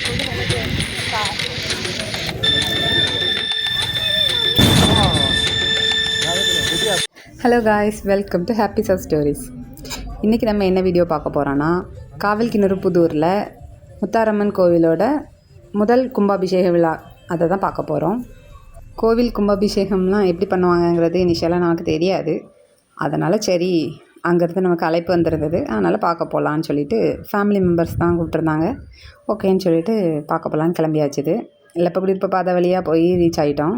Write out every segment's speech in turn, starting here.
Hello guys, welcome to happy sub stories. இன்றைக்கி நம்ம என்ன வீடியோ பார்க்க போகிறோன்னா, காவல்கிணறு புதூரில் முத்தாரம்மன் கோவிலோட முதல் கும்பாபிஷேக விழா அதை தான் பார்க்க போகிறோம். கோவில் கும்பாபிஷேகம்லாம் எப்படி பண்ணுவாங்கங்கிறது இனிஷியலாக நமக்கு தெரியாது. அதனால் சரி, அங்கேருந்து நமக்கு அழைப்பு வந்திருந்தது, அதனால் பார்க்க போகலான்னு சொல்லிட்டு ஃபேமிலி மெம்பர்ஸ் தான் கூப்பிட்ருந்தாங்க. ஓகேன்னு சொல்லிட்டு பார்க்க போகலான்னு கிளம்பியாச்சுது. இப்போ பாதை வழியாக போய் ரீச் ஆகிட்டோம்.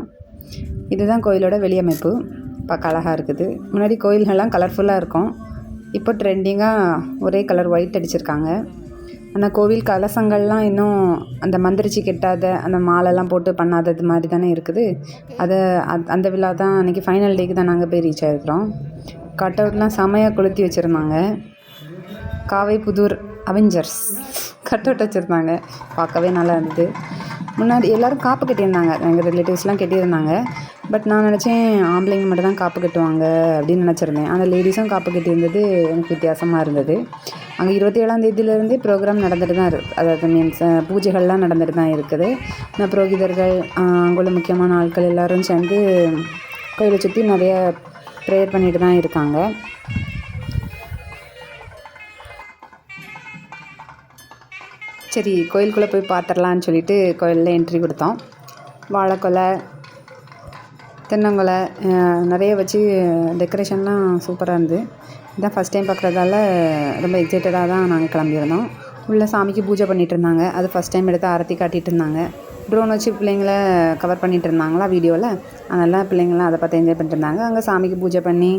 இதுதான் கோயிலோட வெளியமைப்பு. பார்க்க அழகாக இருக்குது. முன்னாடி கோயில்கள்லாம் கலர்ஃபுல்லாக இருக்கும். இப்போ ட்ரெண்டிங்காக ஒரே கலர் ஒயிட் அடிச்சிருக்காங்க. ஆனால் கோவில் கலசங்கள்லாம் இன்னும் அந்த மந்திரிச்சு கெட்டாத அந்த மாலைலாம் போட்டு பண்ணாதது மாதிரி தானே இருக்குது. அந்த விழா தான் அன்றைக்கி ஃபைனல் டேக்கு தான் நாங்கள் போய் ரீச் ஆகிருக்கிறோம். கட் அவுட்லாம் செமையாக கொளுத்தி வச்சுருந்தாங்க. காவை புதூர் அவெஞ்சர்ஸ் கட் அவுட் வச்சுருந்தாங்க. பார்க்கவே நல்லா இருந்தது. முன்னாடி எல்லோரும் காப்பு கட்டியிருந்தாங்க, எங்கள் ரிலேட்டிவ்ஸ்லாம் கட்டியிருந்தாங்க. பட் நான் நினச்சேன் ஆம்பளைங்க மட்டும் தான் காப்பு கட்டுவாங்க அப்படின்னு நினச்சிருந்தேன். ஆனால் லேடிஸும் காப்பு கட்டியிருந்தது எனக்கு வித்தியாசமாக இருந்தது. அங்கே 27ஆம் தேதியிலேருந்தே ப்ரோக்ராம் நடந்துட்டு தான் அதாவது மீன்ஸ் பூஜைகள்லாம் நடந்துட்டு தான் இருக்குது. புரோகிதர்கள் அங்குள்ள முக்கியமான ஆட்கள் எல்லோரும் சேர்ந்து கோயிலை சுற்றி நிறைய ப்ரேயர் பண்ணிட்டு தான் இருக்காங்க. சரி, கோயிலுக்குள்ளே போய் பார்த்துடலான்னு சொல்லிட்டு கோயிலில் என்ட்ரி கொடுத்தோம். வாழைக்கொலை, தென்னங்கொலை நிறைய வச்சு டெக்கரேஷன்லாம் சூப்பராக இருந்தது. இதான் ஃபஸ்ட் டைம் பார்க்குறதால ரொம்ப எக்ஸைட்டடாக தான் நாங்கள் கிளம்பியிருந்தோம். உள்ளே சாமிக்கு பூஜை பண்ணிகிட்டு இருந்தாங்க. அது ஃபஸ்ட் டைம் எடுத்து ஆரத்தி காட்டிகிட்டு இருந்தாங்க. ட்ரோன் வச்சு பிள்ளைங்கள கவர் பண்ணிகிட்டு இருந்தாங்களா வீடியோவில். அதனால் பிள்ளைங்களாம் அதை பார்த்து என்ஜாய் பண்ணிட்டு இருந்தாங்க. அங்கே சாமிக்கு பூஜை பண்ணி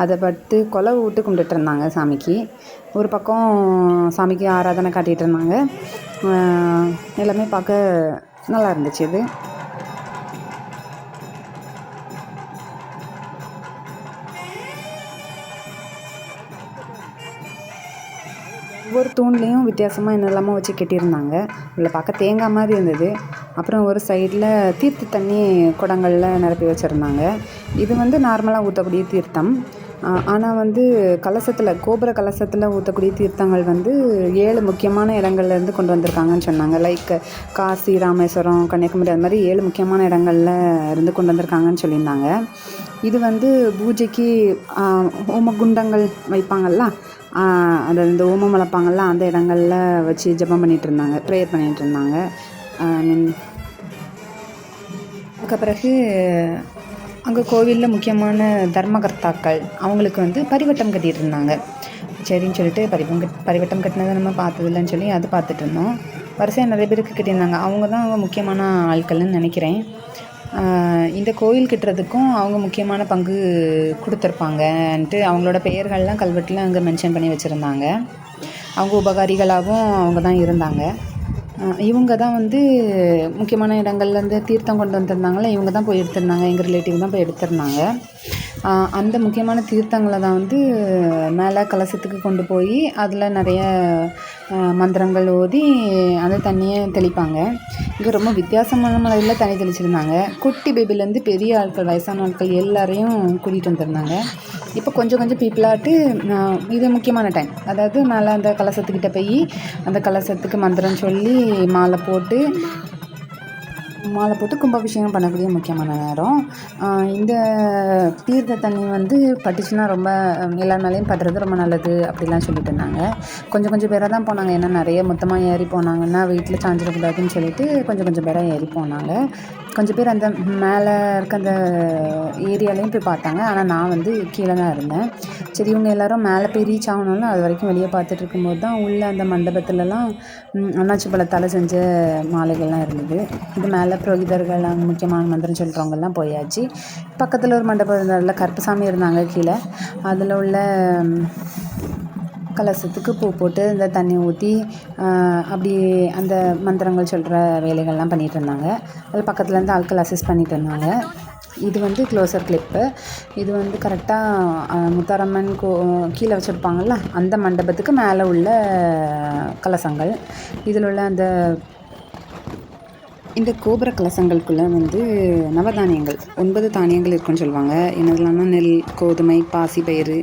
அதை பார்த்து கொலை விட்டு கும்பிட்டுட்டு இருந்தாங்க சாமிக்கு. ஒரு பக்கம் சாமிக்கு ஆராதனை காட்டிகிட்டு இருந்தாங்க. எல்லாமே பார்க்க நல்லா இருந்துச்சு. இது ஒவ்வொரு தூண்லேயும் வித்தியாசமாக என்னெல்லாமோ வச்சு கட்டியிருந்தாங்க. இதில் பார்க்க தேங்காய் மாதிரி இருந்தது. அப்புறம் ஒரு சைடில் தீர்த்த தண்ணி குடங்களில் நிரப்பி வச்சுருந்தாங்க. இது வந்து நார்மலாக ஊற்றக்கூடிய தீர்த்தம். ஆனால் கலசத்தில், கோபுர கலசத்தில் ஊற்றக்கூடிய தீர்த்தங்கள் 7 முக்கியமான இடங்கள்லேருந்து கொண்டு வந்திருக்காங்கன்னு சொன்னாங்க. லைக் காசி, ராமேஸ்வரம், கன்னியாகுமரி, அது மாதிரி 7 முக்கியமான இடங்களில் இருந்து கொண்டு வந்திருக்காங்கன்னு சொல்லியிருந்தாங்க. இது பூஜைக்கு ஹோமகுண்டங்கள் வைப்பாங்கள்ல, அது இந்த ஓமம் வளர்ப்பாங்கள்ல, அந்த இடங்களில் வச்சு ஜெபம் பண்ணிகிட்டு இருந்தாங்க, ப்ரேயர் பண்ணிகிட்டு இருந்தாங்க. அதுக்கு பிறகு அங்கே கோவிலில் முக்கியமான தர்மகர்த்தாக்கள் அவங்களுக்கு பரிவட்டம் கட்டிகிட்டு இருந்தாங்க. சரின்னு சொல்லிட்டு பரிவட்டம் கட்டினதை நம்ம பார்த்ததில்லன்னு சொல்லி அது பார்த்துட்டு இருந்தோம். வரிசையாக நிறைய பேருக்கு கட்டியிருந்தாங்க. அவங்க தான் முக்கியமான ஆட்கள்னு நினைக்கிறேன். இந்த கோயில் கட்டுறதுக்கும் அவங்க முக்கியமான பங்கு கொடுத்துருப்பாங்கன்ட்டு அவங்களோட பெயர்கள்லாம் கல்வெட்டில் அங்கே மென்ஷன் பண்ணி வச்சுருந்தாங்க. அவங்க உபகாரிகளாகவும் அவங்க தான் இருந்தாங்க. இவங்க தான் முக்கியமான இடங்கள்லேருந்து தீர்த்தம் கொண்டு வந்திருந்தாங்களே, இவங்க தான் போய் எடுத்திருந்தாங்க. எங்கள் ரிலேட்டிவ் தான் போய் எடுத்திருந்தாங்க. அந்த முக்கியமான தீர்த்தங்களை தான் மேலே கலசத்துக்கு கொண்டு போய் அதில் நிறைய மந்திரங்கள் ஓதி அந்த தண்ணியை தெளிப்பாங்க. இங்கே ரொம்ப வித்தியாசமான முறையில் தண்ணி தெளிச்சிருந்தாங்க. குட்டி பேபிலேருந்து பெரிய ஆட்கள், வயசான ஆட்கள் எல்லாரையும் கூட்டிகிட்டு வந்திருந்தாங்க. இப்போ கொஞ்சம் பீப்புளாட்டு இது முக்கியமான டைம். அதாவது மேலே அந்த கலசத்துக்கிட்ட போய் அந்த கலசத்துக்கு மந்திரம் சொல்லி மாலை போட்டு கும்பாபிஷேகம் பண்ணக்கூடிய முக்கியமான நேரம். இந்த தீர்த்த தண்ணி பட்டுச்சுன்னா ரொம்ப எல்லார் மேலேயும் படுறது ரொம்ப நல்லது அப்படிலாம் சொல்லிட்டு இருந்தாங்க. கொஞ்சம் பேராக தான் போனாங்க. ஏன்னா நிறைய மொத்தமாக ஏறி போனாங்கன்னா வீட்டில் சாஞ்சிடக்கூடாதுன்னு சொல்லிட்டு கொஞ்சம் பேராக ஏறி போனாங்க. கொஞ்சம் பேர் அந்த மேலே இருக்க அந்த ஏரியாலையும் போய் பார்த்தாங்க. ஆனால் நான் கீழே தான் இருந்தேன். சரி, இவங்க எல்லோரும் மேலே போய் ரீச் ஆகணும்னு அது வரைக்கும் வெளியே பார்த்துட்டு இருக்கும்போது தான் உள்ள அந்த மண்டபத்துலலாம் அன்னாச்சி பழத்தால் செஞ்ச மாலைகள்லாம் இருந்தது. இது மேலே புரோகிதர்கள் முக்கியமான மந்திரம் சொல்கிறவங்கெல்லாம் போயாச்சு. பக்கத்தில் ஒரு மண்டபம் இருந்ததில் கருப்பசாமி இருந்தாங்க கீழே. அதில் உள்ள கலசத்துக்கு பூ போட்டு இந்த தண்ணி ஊற்றி அப்படி அந்த மந்திரங்கள் சொல்கிற வேலைகள்லாம் பண்ணிகிட்டு இருந்தாங்க. அதில் பக்கத்துலேருந்து ஆட்கள் அசிஸ்ட் பண்ணிகிட்டு இருந்தாங்க. இது க்ளோசர் கிளிப்பு. இது கரெக்டாக முத்தாரம்மன் கீழே வச்சுருப்பாங்கள்ல, அந்த மண்டபத்துக்கு மேலே உள்ள கலசங்கள். இதில் உள்ள இந்த கோபுர கலசங்களுக்குள்ளே நவதானியங்கள் 9 தானியங்கள் இருக்குன்னு சொல்லுவாங்க. என்னதுலாம்னா நெல், கோதுமை, பாசி பயிறு,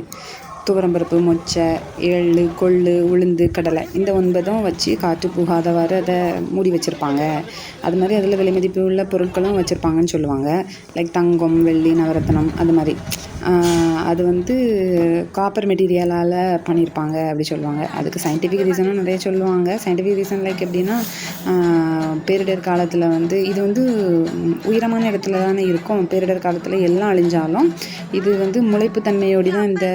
துவரம்பருப்பு, மொச்சை, எள்ளு, கொள்ளு, உளுந்து, கடலை இந்த 9ம் வச்சு காற்று புகாதவாறு அதை மூடி வச்சுருப்பாங்க. அது மாதிரி அதில் விலை மதிப்பு உள்ள பொருட்களும் வச்சுருப்பாங்கன்னு சொல்லுவாங்க. லைக் தங்கம், வெள்ளி, நவரத்னம் அது மாதிரி. அது வந்து காப்பர் மெட்டீரியலால் பண்ணியிருப்பாங்க அப்படி சொல்லுவாங்க. அதுக்கு சயின்டிஃபிக் ரீசனும் நிறைய சொல்லுவாங்க. சயின்டிஃபிக் ரீசன் லைக் எப்படின்னா, பேரிடர் காலத்தில் வந்து இது வந்து உயரமான இடத்துல தானே இருக்கும். பேரிடர் காலத்தில் எல்லாம் அழிஞ்சாலும் இது வந்து முளைப்பு தன்மையோடு தான் இந்த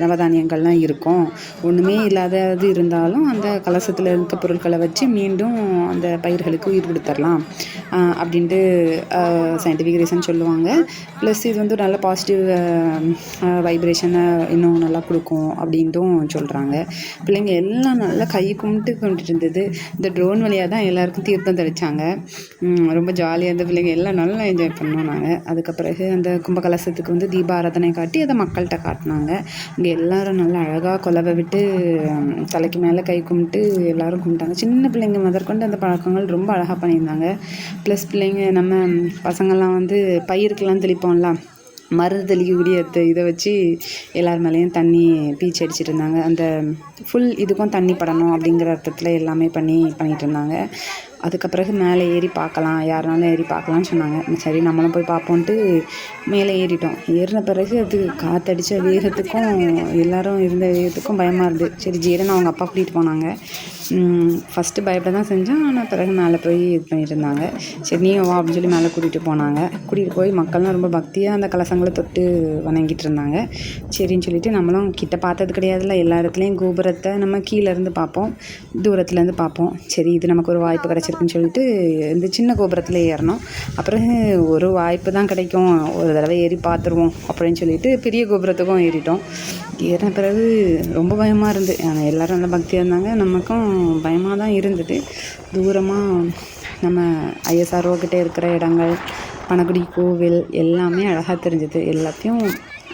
நவதானியங்கள்லாம் இருக்கும். ஒன்றுமே இல்லாதது இருந்தாலும் அந்த கலசத்தில் இருக்க பொருட்களை வச்சு மீண்டும் அந்த பயிர்களுக்கு உயிர் கொடுத்துடலாம் அப்படின்ட்டு சயின்டிஃபிக் ரீசன் சொல்லுவாங்க. ப்ளஸ் இது வந்து நல்ல பாசிட்டிவ் வைப்ரேஷனை இன்னும் நல்லா கொடுக்கும் அப்படின்ட்டும் சொல்கிறாங்க. பிள்ளைங்க எல்லாம் நல்லா கை கும்பிட்டு இருந்தது. இந்த ட்ரோன் வழியாக தான் எல்லாருக்கும் தீர்த்தம் தெளித்தாங்க. ரொம்ப ஜாலியாக இருந்த பிள்ளைங்க எல்லாம் நல்லா என்ஜாய் பண்ணோம் நாங்கள். அதுக்கப்பிறகு அந்த கும்பகலசத்துக்கு வந்து தீபாராதனை காட்டி அதை மக்கள்கிட்ட காட்டினாங்க. இங்கே எல்லோரும் நல்லா அழகாக கொலவை விட்டு தலைக்கு மேலே கை கும்பிட்டு எல்லோரும் கும்பிட்டாங்க. சின்ன பிள்ளைங்க முதற்கொண்டு அந்த பழக்கங்கள் ரொம்ப அழகாக பண்ணியிருந்தாங்க. ப்ளஸ் பிள்ளைங்க நம்ம பசங்கள்லாம் வந்து பயிருக்கெல்லாம் தெளிப்போம்ல, மருந்து தெளிக்கக்கூடிய இதை வச்சு எல்லார் மேலேயும் தண்ணி பீச்சு அடிச்சிட்டு இருந்தாங்க. அந்த ஃபுல் இதுக்கும் தண்ணி படணும் அப்படிங்கிற அர்த்தத்தில் எல்லாமே பண்ணிகிட்டு இருந்தாங்க. அதுக்கப்பிறகு மேலே ஏறி பார்க்கலாம், யாருனாலும் ஏறி பார்க்கலான்னு சொன்னாங்க. சரி நம்மளும் போய் பார்ப்போன்ட்டு மேலே ஏறிட்டோம். ஏறின பிறகு அது காற்றடிச்ச வேகத்துக்கும் எல்லோரும் இருந்த வேகத்துக்கும் பயமாக இருந்தது. சரி ஜீரன் அவங்க அப்பா கூட்டிகிட்டு போனாங்க. ஃபஸ்ட்டு பயப்பட தான் செஞ்சேன். ஆனால் பிறகு மேலே போய் இது பண்ணிட்டு இருந்தாங்க. சரி நீ வா அப்படின்னு சொல்லி மேலே கூட்டிகிட்டு போனாங்க. கூட்டிகிட்டு போய் மக்கள்லாம் ரொம்ப பக்தியாக அந்த கலசங்களை தொட்டு வணங்கிட்டு இருந்தாங்க. சரின்னு சொல்லிட்டு நம்மளும் கிட்ட பார்த்தது கிடையாதுல்ல, எல்லா இடத்துலையும் கோபுரத்தை நம்ம கீழேருந்து பார்ப்போம், தூரத்துலேருந்து பார்ப்போம். சரி இது நமக்கு ஒரு வாய்ப்பு கிடச்சிருக்குன்னு சொல்லிட்டு இந்த சின்ன கோபுரத்தில் ஏறணும். அப்புறம் ஒரு வாய்ப்பு தான் கிடைக்கும், ஒரு தடவை ஏறி பார்த்துருவோம் அப்படின்னு சொல்லிட்டு பெரிய கோபுரத்துக்கும் ஏறிட்டோம். ஏறின பிறகு ரொம்ப பயமாக இருந்து, எல்லோரும் நல்லா பக்தியாக இருந்தாங்க. நமக்கும் பயமாக தான் இருந்தது. தூரமாக நம்ம ஐஎஸ்ஆர்ஓ கிட்டே இருக்கிற இடங்கள், பணகுடி கோவில் எல்லாமே அழகாக தெரிஞ்சது. எல்லாத்தையும்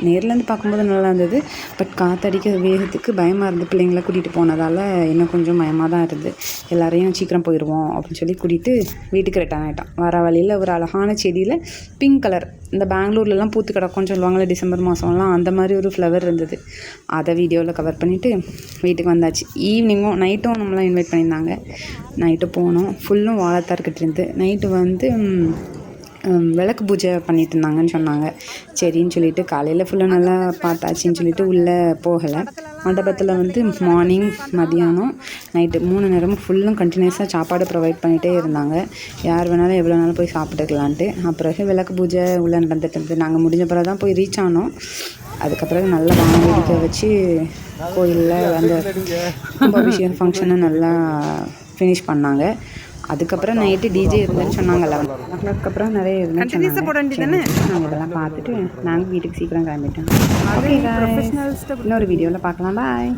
நேர்லேருந்து பார்க்கும்போது நல்லா இருந்தது. பட் காற்றடிக்க வேகத்துக்கு பயமாக இருந்து பிள்ளைங்கள கூட்டிகிட்டு போனதால் இன்னும் கொஞ்சம் பயமாக தான் இருந்தது. எல்லாரையும் சீக்கிரம் போயிடுவோம் அப்படின்னு சொல்லி கூட்டிகிட்டு வீட்டுக்கு ரிட்டர்ன் ஆகிட்டோம். வர வழியில் ஒரு அழகான செடியில் பிங்க் கலர், இந்த பெங்களூர்லலாம் பூத்து கிடக்கும்னு சொல்லுவாங்கள்ல டிசம்பர் மாதம்லாம், அந்த மாதிரி ஒரு ஃப்ளவர் இருந்தது. அதை வீடியோவில் கவர் பண்ணிவிட்டு வீட்டுக்கு வந்தாச்சு. ஈவினிங்கும் நைட்டும் நம்மளாம் இன்வைட் பண்ணியிருந்தாங்க. நைட்டு போனோம். ஃபுல்லும் வாழைத்தார் இருந்து. நைட்டு வந்து விளக்கு பூஜை பண்ணிட்டு இருந்தாங்கன்னு சொன்னாங்க. சரின்னு சொல்லிட்டு காலையில் ஃபுல்லாக நல்லா பார்த்தாச்சின்னு சொல்லிட்டு உள்ளே போகலை. மண்டபத்தில் வந்து மார்னிங், மதியானம், நைட்டு 3 நேரமும் ஃபுல்லும் கண்டினியூஸாக சாப்பாடு ப்ரொவைட் பண்ணிகிட்டே இருந்தாங்க. யார் வேணாலும் எவ்வளோ நாளும் போய் சாப்பிட்டுக்கலான்ட்டு. அப்புறம் விளக்கு பூஜை உள்ளே நடந்துட்டு இருந்தது. நாங்கள் முடிஞ்ச பிறகு தான் போய் ரீச் ஆனோம். அதுக்கப்புறம் நல்லா வாங்கிக்க வச்சு கோயிலில் அந்த கும்பாபிஷேகம் ஃபங்க்ஷனை நல்லா ஃபினிஷ் பண்ணாங்க. அதுக்கப்புறம் நைட்டு டிஜே இருந்தேன்னு சொன்னாங்க. 11 o'clock நிறைய இருந்துன்னு சொன்னாங்க. நாங்கள் இதெல்லாம் பார்த்துட்டு நாங்கள் வீட்டுக்கு சீக்கிரம் கிளம்பிட்டோம். ஓகே, இன்னொரு வீடியோவில் பார்க்கலாம். பாய்.